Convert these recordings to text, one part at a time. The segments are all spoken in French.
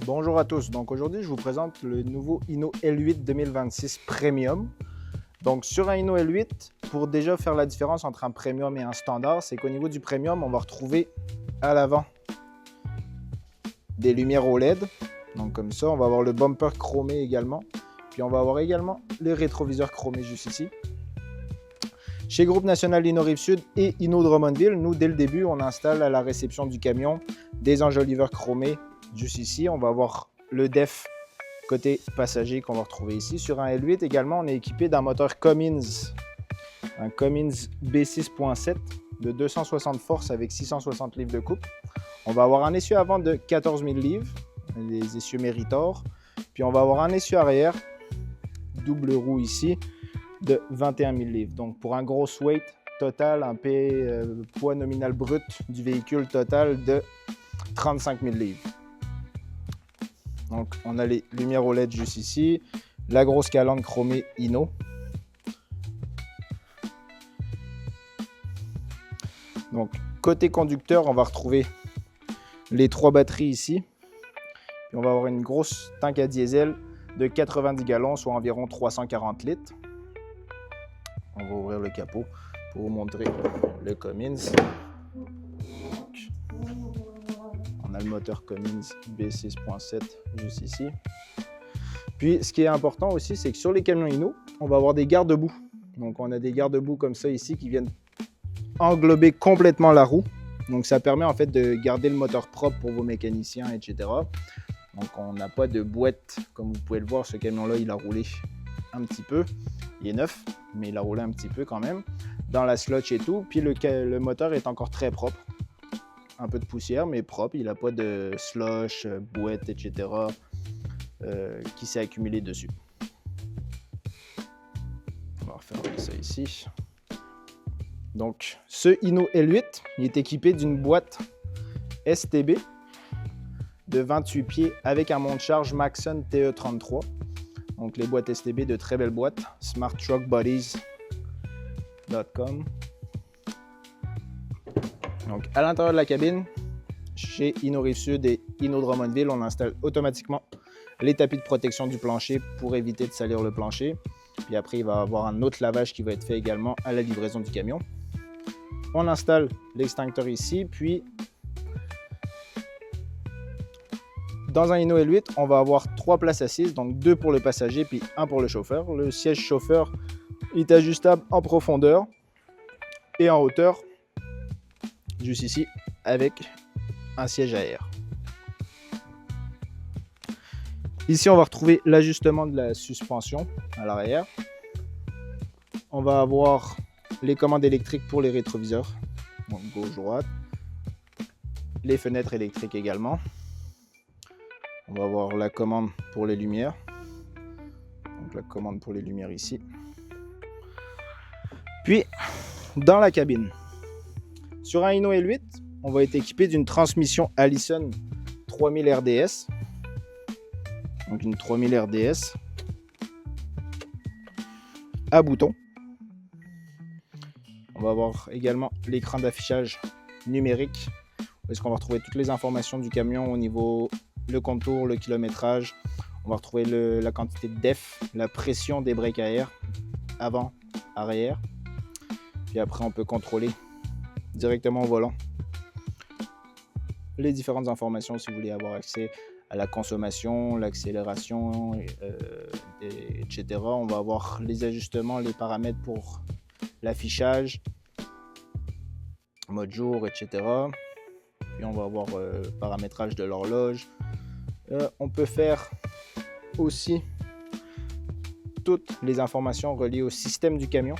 Bonjour à tous, donc aujourd'hui je vous présente le nouveau Hino L8 2026 Premium. Donc sur un Hino L8, pour déjà faire la différence entre un Premium et un standard, c'est qu'au niveau du Premium, on va retrouver à l'avant des lumières OLED. Donc comme ça, on va avoir le bumper chromé également. Puis on va avoir également le rétroviseur chromé juste ici. Chez Groupe National Hino Rive-Sud et Hino Drummondville, nous dès le début, on installe à la réception du camion des enjoliveurs chromés. Juste ici, on va avoir le DEF côté passager qu'on va retrouver ici. Sur un L8 également, on est équipé d'un moteur Cummins, un Cummins B6.7 de 260 forces avec 660 livres de coupe. On va avoir un essieu avant de 14 000 livres, les essieux Meritor. Puis on va avoir un essieu arrière, double roue ici, de 21 000 livres. Donc pour un gros weight total, un poids nominal brut du véhicule total de 35 000 livres. Donc on a les lumières OLED juste ici, la grosse calandre chromée Hino. Donc côté conducteur, on va retrouver les 3 batteries ici. Puis on va avoir une grosse tank à diesel de 90 gallons, soit environ 340 litres. On va ouvrir le capot pour vous montrer le Cummins. Donc, on a le moteur Cummins B6.7 juste ici. Puis, ce qui est important aussi, c'est que sur les camions Hino, on va avoir des garde-boue. Donc, on a des garde-boue comme ça ici qui viennent englober complètement la roue. Donc, ça permet en fait de garder le moteur propre pour vos mécaniciens, etc. Donc, on n'a pas de boîte. Comme vous pouvez le voir, ce camion-là, il a roulé un petit peu. Il est neuf, mais il a roulé un petit peu quand même. Dans la slotch et tout. Puis, le moteur est encore très propre. Un peu de poussière, mais propre. Il n'a pas de slush, boîte, etc. Qui s'est accumulé dessus. On va refermer ça ici. Donc, ce Hino L8, il est équipé d'une boîte STB de 28 pieds avec un monte-charge Maxon TE33. Donc, les boîtes STB, de très belles boîtes. smarttruckbodies.com. Donc, à l'intérieur de la cabine, chez Hino Rive-Sud et Hino Drummondville, on installe automatiquement les tapis de protection du plancher pour éviter de salir le plancher. Puis après, il va y avoir un autre lavage qui va être fait également à la livraison du camion. On installe l'extincteur ici, puis dans un Hino L8, on va avoir 3 places assises, donc 2 pour le passager, puis 1 pour le chauffeur. Le siège chauffeur est ajustable en profondeur et en hauteur, juste ici, avec un siège à air. Ici, on va retrouver l'ajustement de la suspension à l'arrière. On va avoir les commandes électriques pour les rétroviseurs, donc gauche-droite. Les fenêtres électriques également. On va avoir la commande pour les lumières. Donc la commande pour les lumières ici. Puis, dans la cabine, sur un Hino L8, on va être équipé d'une transmission Allison 3000 RDS. Donc une 3000 RDS à bouton. On va avoir également l'écran d'affichage numérique où est-ce qu'on va retrouver toutes les informations du camion au niveau le contour, le kilométrage. On va retrouver la quantité de DEF, la pression des breaks à air, avant, arrière. Puis après, on peut contrôler directement au volant les différentes informations si vous voulez avoir accès à la consommation, l'accélération, etc. On va avoir les ajustements, les paramètres pour l'affichage, mode jour, etc. Puis on va avoir paramétrage de l'horloge. On peut faire aussi toutes les informations reliées au système du camion,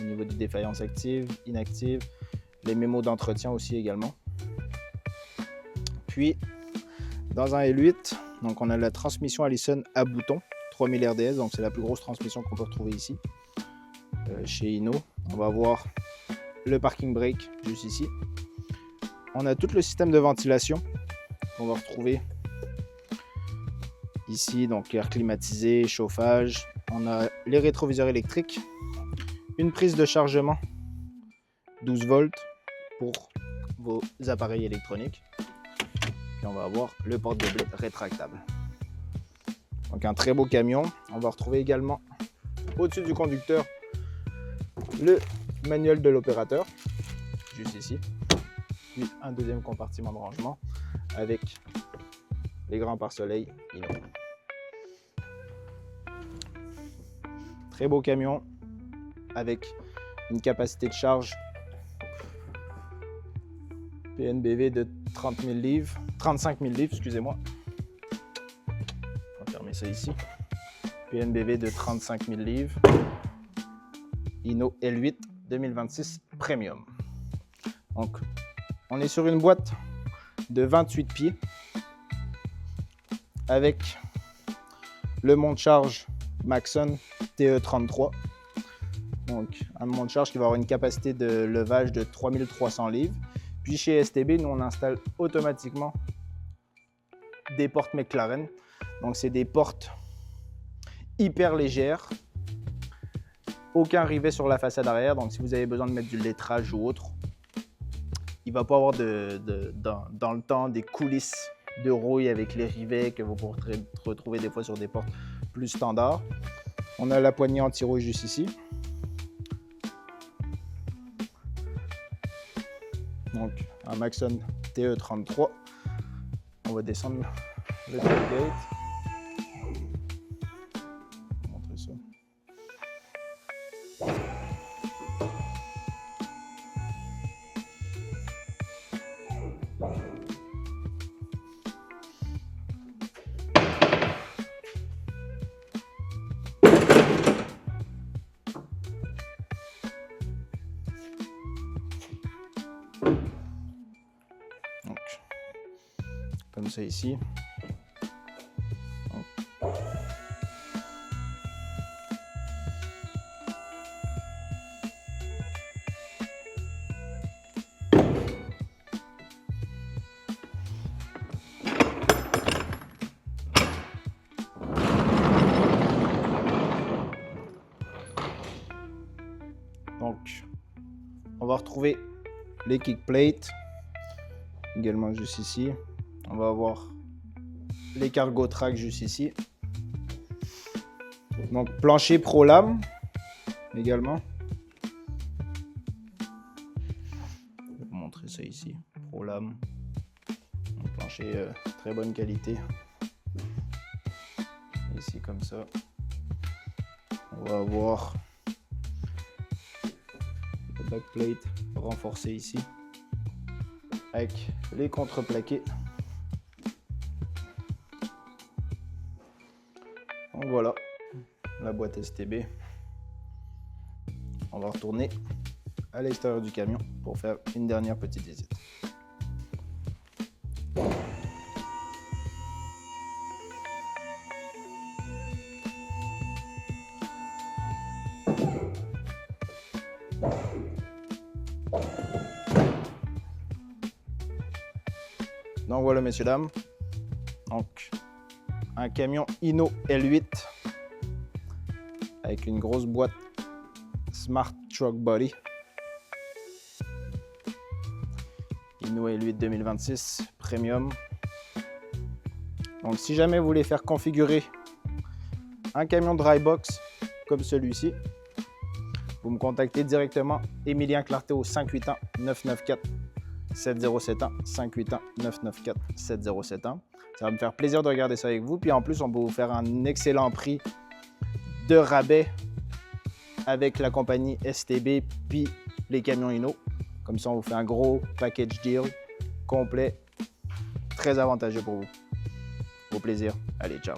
au niveau des défaillances actives, inactives, les mémos d'entretien aussi également. Puis, dans un L8, donc on a la transmission Allison à bouton, 3000 RDS, donc c'est la plus grosse transmission qu'on peut retrouver ici, chez Hino. On va avoir le parking brake juste ici. On a tout le système de ventilation qu'on va retrouver ici, donc air climatisé, chauffage. On a les rétroviseurs électriques, une prise de chargement 12 volts pour vos appareils électroniques. Puis Puis on va avoir le porte-gobelet rétractable. Donc un très beau camion. On va retrouver également au-dessus du conducteur le manuel de l'opérateur, juste ici. Puis un deuxième compartiment de rangement avec les grands pare-soleil Hino. Très beau camion avec une capacité de charge PNBV de 35 000 livres, excusez-moi. On va fermer ça ici. PNBV de 35 000 livres. Hino L8 2026 Premium. Donc, on est sur une boîte de 28 pieds avec le monte-charge Maxon TE33. Donc, un monte-charge qui va avoir une capacité de levage de 3300 livres. Puis chez STB, nous on installe automatiquement des portes McLaren. Donc, c'est des portes hyper légères. Aucun rivet sur la façade arrière. Donc, si vous avez besoin de mettre du lettrage ou autre, il ne va pas avoir dans le temps des coulisses de rouille avec les rivets que vous pourrez retrouver des fois sur des portes plus standards. On a la poignée anti-rouille juste ici. Donc un Maxon TE33. On va descendre le tailgate. Je vais montrer ça. Donc, comme ça ici. Donc, on va retrouver les kick plates, également juste ici. On va avoir les cargo tracks juste ici. Donc, plancher Pro Lame également. Je vais vous montrer ça ici. Pro Lame. Un plancher très bonne qualité. Ici, comme ça. On va avoir backplate renforcé ici avec les contreplaqués. Donc voilà la boîte STB. On va retourner à l'extérieur du camion pour faire une dernière petite visite. Donc voilà messieurs dames, donc un camion Hino L8 avec une grosse boîte Smart Truck Body. Hino L8 2026 Premium. Donc si jamais vous voulez faire configurer un camion dry box comme celui-ci, vous me contactez directement Emilien Clarté au 581 994 7071 581 994 7071. Ça va me faire plaisir de regarder ça avec vous. Puis en plus, on peut vous faire un excellent prix de rabais avec la compagnie STB puis les camions Hino. Comme ça, on vous fait un gros package deal complet, très avantageux pour vous. Au plaisir. Allez, ciao.